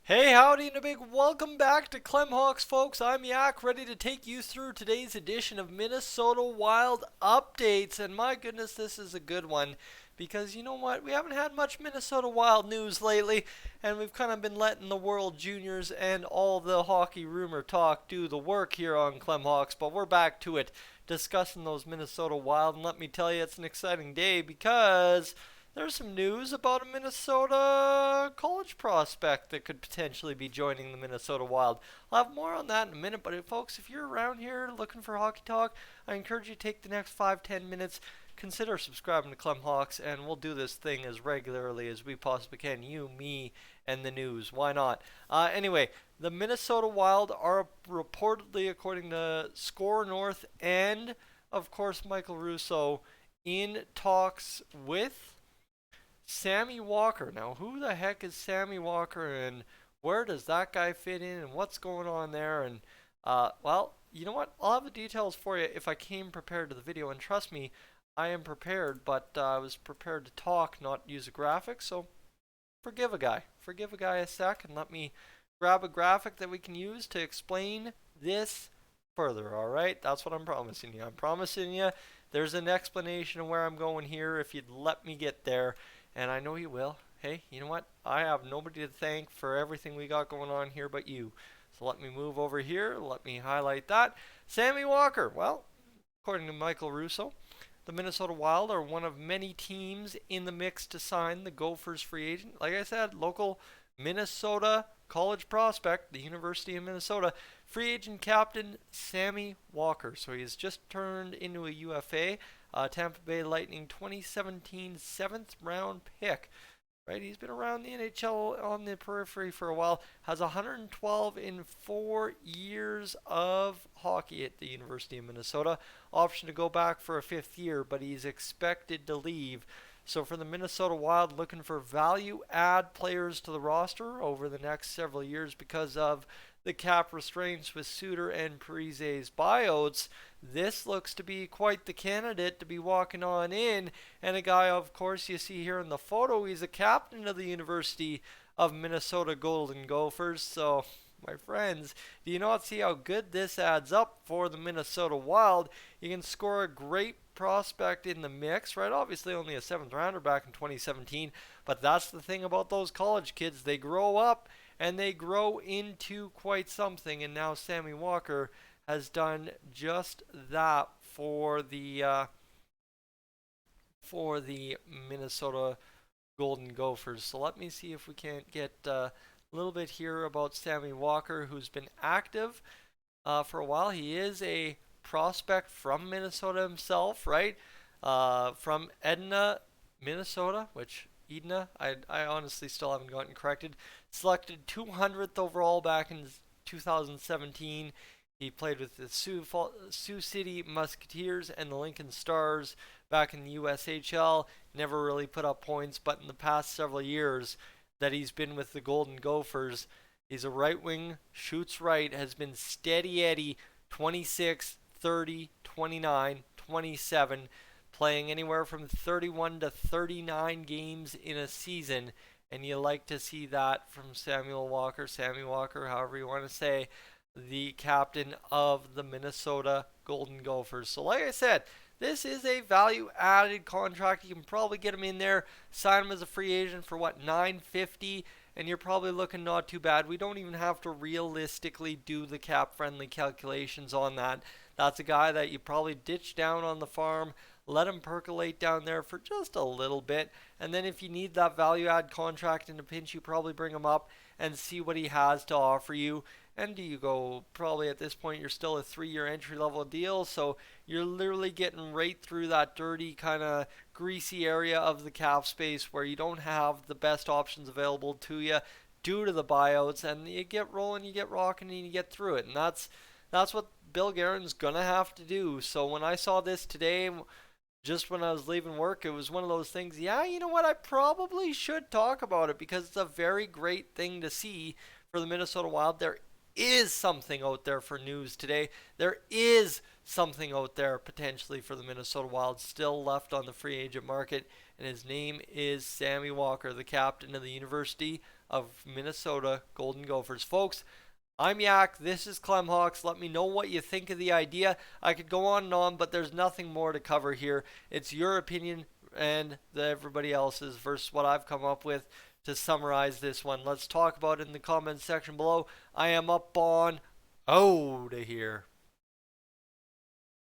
Hey, howdy, and a big welcome back to Clemhawks, folks. I'm Yak, ready to take you through today's edition of Minnesota Wild Updates. And my goodness, this is a good one because you know what? We haven't had much Minnesota Wild news lately, and we've kind of been letting the World Juniors and all the hockey rumor talk do the work here on Clemhawks. But we're back to it, discussing those Minnesota Wild. And let me tell you, it's an exciting day because there's some news about a Minnesota college prospect that could potentially be joining the Minnesota Wild. I'll have more on that in a minute, but folks, if you're around here looking for hockey talk, I encourage you to take the next 5-10 minutes, consider subscribing to Clem Hawks, and we'll do this thing as regularly as we possibly can. You, me, and the news. Why not? Anyway, the Minnesota Wild are reportedly, according to Score North and, of course, Michael Russo, in talks with Sammy Walker. Now, who the heck is Sammy Walker, and where does that guy fit in, and what's going on there? And well, you know what? I'll have the details for you if I came prepared to the video. And trust me, I am prepared, but I was prepared to talk, not use a graphic. So forgive a guy. Forgive a guy a sec, and let me grab a graphic that we can use to explain this further. All right, that's what I'm promising you. I'm promising you there's an explanation of where I'm going here if you'd let me get there, and I know you will. Hey, you know what? I have nobody to thank for everything we got going on here but you. So let me move over here. Let me highlight that. Sammy Walker. Well, according to Michael Russo, the Minnesota Wild are one of many teams in the mix to sign the Gophers free agent. Like I said, local Minnesota college prospect, the University of Minnesota, free agent captain Sammy Walker. So he has just turned into a UFA, Tampa Bay Lightning 2017 seventh round pick. Right, he's been around the NHL on the periphery for a while. Has 112 in 4 years of hockey at the University of Minnesota. Option to go back for a fifth year, but he's expected to leave. So for the Minnesota Wild, looking for value add players to the roster over the next several years because of the cap restraints with Suter and Parise's buyouts, this looks to be quite the candidate to be walking on in. And a guy, of course, you see here in the photo, he's a captain of the University of Minnesota Golden Gophers. So, my friends, do you not see how good this adds up for the Minnesota Wild? You can score a great prospect in the mix, right? Obviously only a seventh rounder back in 2017, but that's the thing about those college kids. They grow up and they grow into quite something, and now Sammy Walker has done just that for the Minnesota Golden Gophers. So let me see if we can't get a little bit here about Sammy Walker, who's been active for a while. He is a prospect from Minnesota himself, right? From Edna, Minnesota, which Edna, I honestly still haven't gotten corrected. Selected 200th overall back in 2017. He played with the Sioux City Musketeers and the Lincoln Stars back in the USHL. Never really put up points, but in the past several years that he's been with the Golden Gophers, he's a right wing, shoots right, has been steady Eddie, 26, 30, 29, 27, playing anywhere from 31 to 39 games in a season. And you like to see that from Sammy Walker, however you want to say, the captain of the Minnesota Golden Gophers. So like I said, this is a value added contract. You can probably get him in there, sign him as a free agent for what, $950, and you're probably looking not too bad. We don't even have to realistically do the cap friendly calculations on that. That's a guy that you probably ditch down on the farm, let him percolate down there for just a little bit, and then if you need that value add contract in a pinch, you probably bring him up and see what he has to offer you. And do you go, probably at this point, you're still a 3-year entry level deal, so you're literally getting right through that dirty, kind of greasy area of the cap space where you don't have the best options available to you due to the buyouts, and you get rolling, you get rocking, and you get through it. And that's what Bill Guerin's gonna have to do. So when I saw this today, just when I was leaving work, it was one of those things, yeah, you know what, I probably should talk about it because it's a very great thing to see for the Minnesota Wild. There is something out there for news today. There is something out there potentially for the Minnesota Wild still left on the free agent market, and his name is Sammy Walker, the captain of the University of Minnesota Golden Gophers. Folks, I'm Yak. This is Clem Hawks. Let me know what you think of the idea. I could go on and on, but there's nothing more to cover here. It's your opinion and everybody else's versus what I've come up with to summarize this one. Let's talk about it in the comments section below. I am up on out of here.